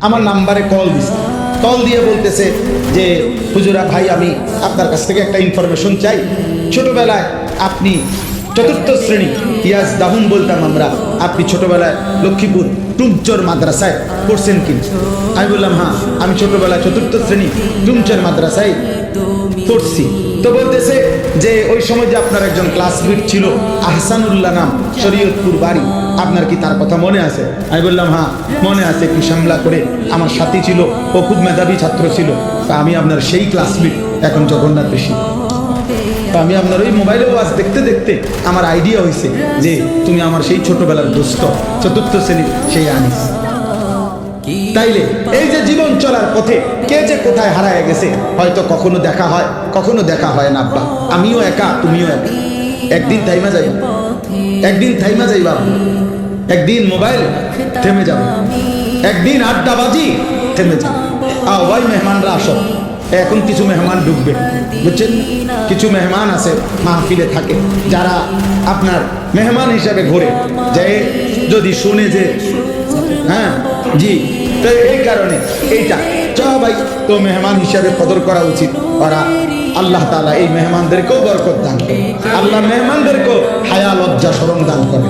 আমার নাম্বারে কল দিছে, কল দিয়ে বলতেছে যে হুজুরা ভাই, আমি আপনার কাছ থেকে একটা ইনফরমেশন চাই। ছোটবেলায় আপনি চতুর্থ শ্রেণী, ইয়াজ দাহুন বলতাম আমরা, আপনি ছোটবেলায় লক্ষ্মীপুর টুমচর মাদ্রাসায় পড়ছেন কি? আমি বললাম হ্যাঁ, আমি ছোটবেলায় চতুর্থ শ্রেণী টুমচর মাদ্রাসায় পড়ছি। তো বলতেছে যে ওই সময় যে আপনার একজন ক্লাসমেট ছিল আহসানুল্লাহ নাম, শরীয়তপুর বাড়ি, আপনার কি তার কথা মনে আছে? আমি বললাম হ্যাঁ মনে আছে, একটু সামলা করে আমার সাথী ছিল, ও খুব মেধাবী ছাত্র ছিল। তা আমি আপনার সেই ক্লাসমেট এখন জগন্নাথ বেশি। তো আমি আপনার ওই মোবাইলে ওয়াজ দেখতে দেখতে আমার আইডিয়া হয়েছে যে তুমি আমার সেই ছোটবেলার দোস্ত, চতুর্থ শ্রেণীর সেই আনিস। তাইলে এই যে জীবন চলার পথে কে যে কোথায় হারায় গেছে, হয়তো কখনো দেখা হয়, কখনো দেখা হয় না। আব্বা আমিও একা, তুমিও একা। একদিন থাইমা যাইবা, একদিন থাইমা যাইবা, একদিন মোবাইল থেমে যাবে, একদিন আড্ডাবাজি থেমে যাবে। আও ভাই মেহমানরা আসো, এখন কিছু মেহমান ঢুকবে, বুঝছেন? কিছু মেহমান আছে মাহফিলে থাকে, যারা আপনার মেহমান হিসাবে ঘোরে, যে যদি শুনে যে হ্যাঁ জি, তো এই কারণে এইটা ভাই, তো মেহমান হিসাবে কদর করা উচিত। ওরা আল্লাহ তাআলা এই মেহমানদেরকেও বরকত দান করে, আল্লাহ মেহমানদেরকেও হায়া লজ্জা শরম দান করে।